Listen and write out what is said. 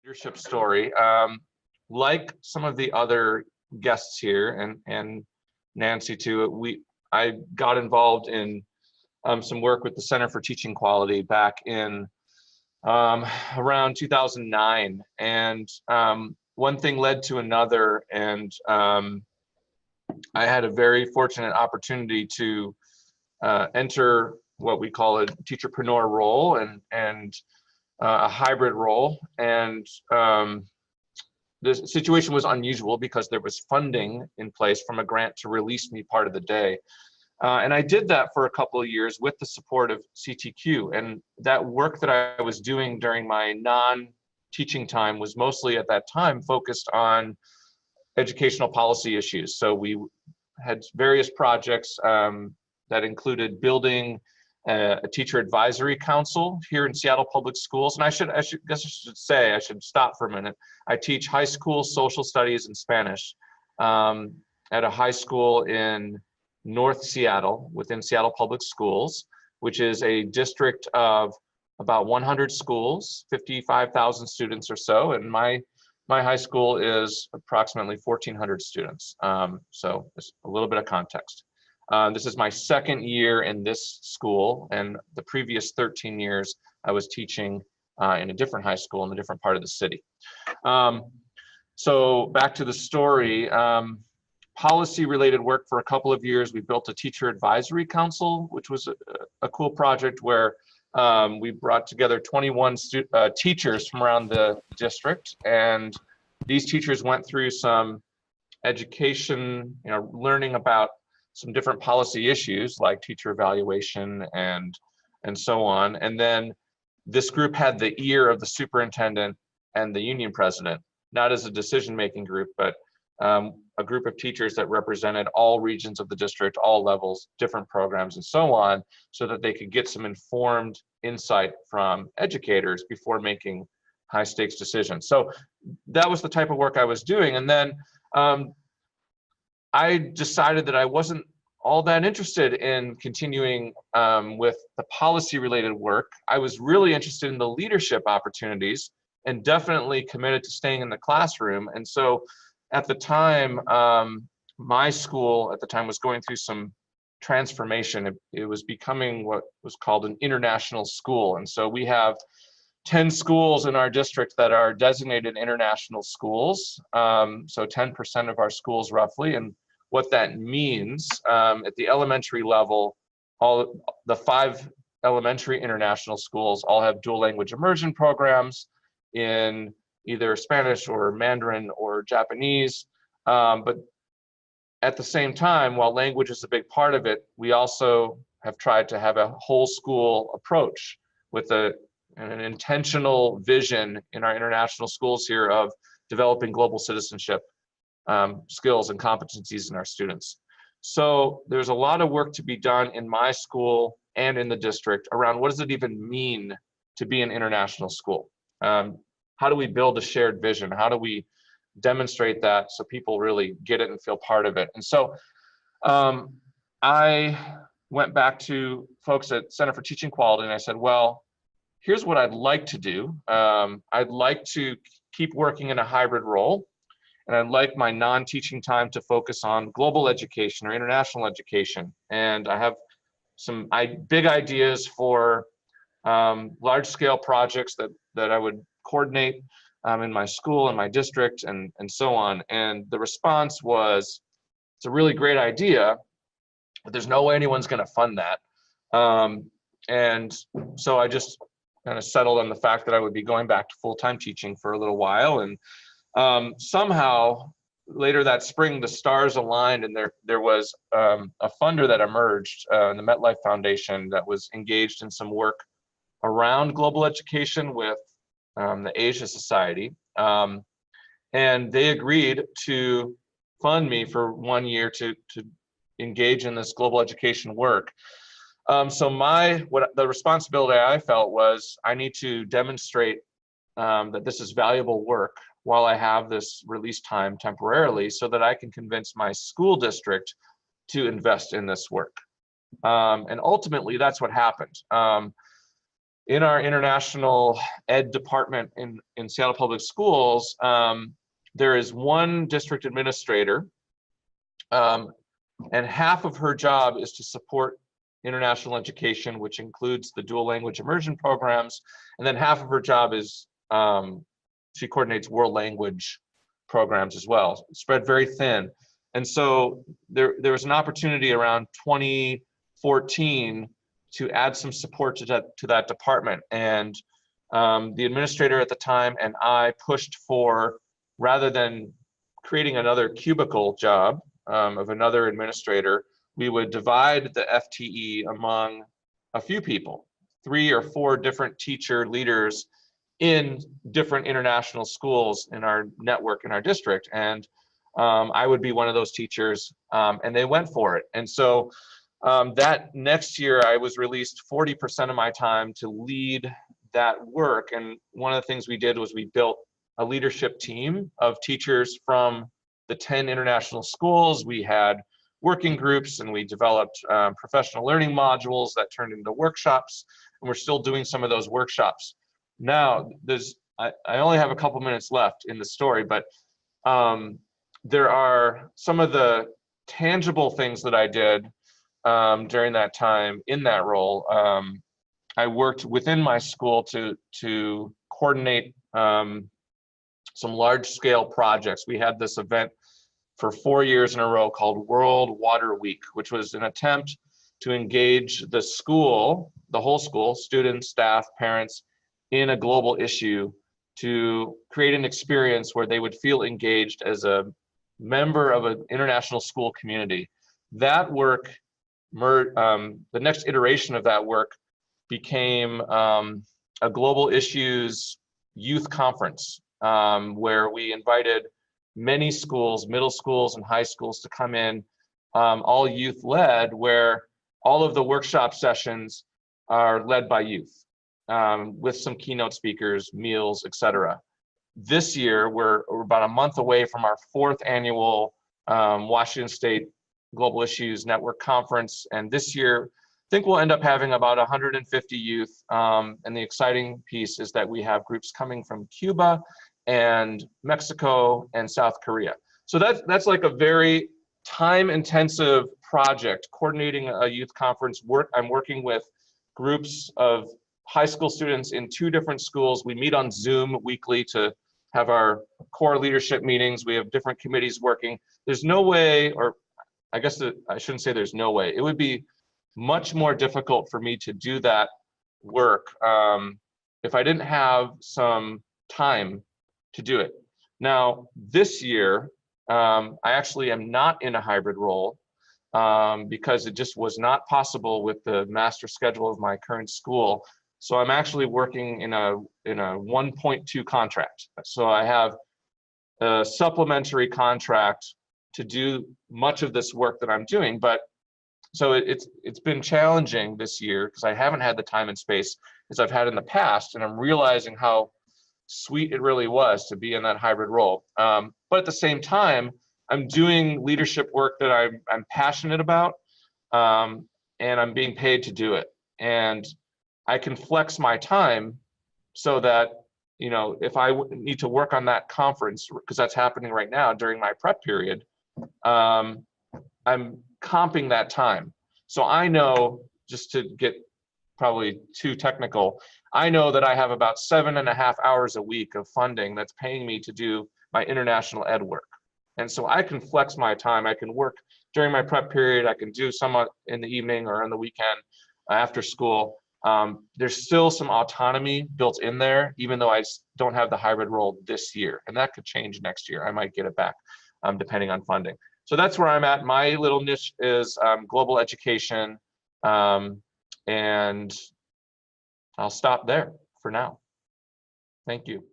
Leadership story. Like some of the other guests here and Nancy too, I got involved in some work with the Center for Teaching Quality back in around 2009, and one thing led to another, and I had a very fortunate opportunity to enter what we call a teacherpreneur role and a hybrid role. And the situation was unusual because there was funding in place from a grant to release me part of the day. And I did that for a couple of years with the support of CTQ. And that work that I was doing during my non-teaching time was mostly at that time focused on educational policy issues. So we had various projects that included building a teacher advisory council here in Seattle Public Schools. And I should stop for a minute. I teach high school social studies and Spanish at a high school in North Seattle within Seattle Public Schools, which is a district of about 100 schools, 55,000 students or so. And my high school is approximately 1,400 students. So just a little bit of context. This is my second year in this school, and the previous 13 years I was teaching in a different high school in a different part of the city. So back to the story, policy related work for a couple of years. We built a teacher advisory council, which was a cool project where we brought together 21 teachers from around the district, and these teachers went through some education, learning about some different policy issues like teacher evaluation and so on. And then this group had the ear of the superintendent and the union president, not as a decision-making group, but a group of teachers that represented all regions of the district, all levels, different programs, and so on, so that they could get some informed insight from educators before making high-stakes decisions. So that was the type of work I was doing. And then I decided that I wasn't all that interested in continuing with the policy-related work. I was really interested in the leadership opportunities and definitely committed to staying in the classroom. And so at the time, my school at the time was going through some transformation. It was becoming what was called an international school. And so we have 10 schools in our district that are designated international schools. So 10% of our schools roughly. And what that means at the elementary level, all the 5 elementary international schools all have dual language immersion programs in either Spanish or Mandarin or Japanese. But at the same time, while language is a big part of it, we also have tried to have a whole school approach with an intentional vision in our international schools here of developing global citizenship skills and competencies in our students. So there's a lot of work to be done in my school and in the district around what does it even mean to be an international school? How do we build a shared vision? How do we demonstrate that so people really get it and feel part of it? And so I went back to folks at Center for Teaching Quality and I said, well, here's what I'd like to do. I'd like to keep working in a hybrid role, and I'd like my non-teaching time to focus on global education or international education. And I have some big ideas for large-scale projects that I would coordinate in my school and my district and so on. And the response was, it's a really great idea, but there's no way anyone's going to fund that. And so I just kind of settled on the fact that I would be going back to full-time teaching for a little while. And somehow later that spring, the stars aligned, and there was a funder that emerged in the MetLife Foundation that was engaged in some work around global education with the Asia Society. And they agreed to fund me for 1 year to engage in this global education work. So the responsibility I felt was I need to demonstrate that this is valuable work while I have this release time temporarily so that I can convince my school district to invest in this work. And ultimately, that's what happened. in our international ed department in Seattle Public Schools, there is one district administrator, and half of her job is to support international education, which includes the dual language immersion programs, and then half of her job is she coordinates world language programs as well, spread very thin. And so there was an opportunity around 2014 to add some support to that department. And the administrator at the time and I pushed for, rather than creating another cubicle job of another administrator, we would divide the FTE among a few people, 3 or 4 different teacher leaders in different international schools in our network, in our district. And I would be one of those teachers, and they went for it. And so that next year, I was released 40% of my time to lead that work. And one of the things we did was we built a leadership team of teachers from the 10 international schools. We had working groups, and we developed professional learning modules that turned into workshops. And we're still doing some of those workshops. Now, I only have a couple minutes left in the story, but there are some of the tangible things that I did during that time in that role. I worked within my school to coordinate some large-scale projects. We had this event for 4 years in a row called World Water Week, which was an attempt to engage the school, the whole school, students, staff, parents, in a global issue, to create an experience where they would feel engaged as a member of an international school community. That work, the next iteration of that work became a global issues youth conference, where we invited many schools, middle schools and high schools, to come in, all youth led, where all of the workshop sessions are led by youth, with some keynote speakers, meals, etc. This year, we're about a month away from our 4th annual Washington State Global Issues Network Conference. And this year, I think we'll end up having about 150 youth. And the exciting piece is that we have groups coming from Cuba and Mexico and South Korea. So that's like a very time-intensive project, coordinating a youth conference. I'm working with groups of high school students in 2 different schools. We meet on Zoom weekly to have our core leadership meetings. We have different committees working. There's no way, or I guess I shouldn't say there's no way. It would be much more difficult for me to do that work if I didn't have some time to do it. Now, this year, I actually am not in a hybrid role because it just was not possible with the master schedule of my current school. So I'm actually working in a 1.2 contract. So I have a supplementary contract to do much of this work that I'm doing. But so it's been challenging this year because I haven't had the time and space as I've had in the past, and I'm realizing how sweet it really was to be in that hybrid role. But at the same time, I'm doing leadership work that I'm passionate about, and I'm being paid to do it. And I can flex my time so that, you know, if I need to work on that conference, because that's happening right now during my prep period, I'm comping that time. So I know, just to get probably too technical, I know that I have about 7.5 hours a week of funding that's paying me to do my international ed work. And so I can flex my time. I can work during my prep period. I can do some in the evening or on the weekend after school. There's still some autonomy built in there, even though I don't have the hybrid role this year. And that could change next year. I might get it back depending on funding. So that's where I'm at. My little niche is global education. And I'll stop there for now. Thank you.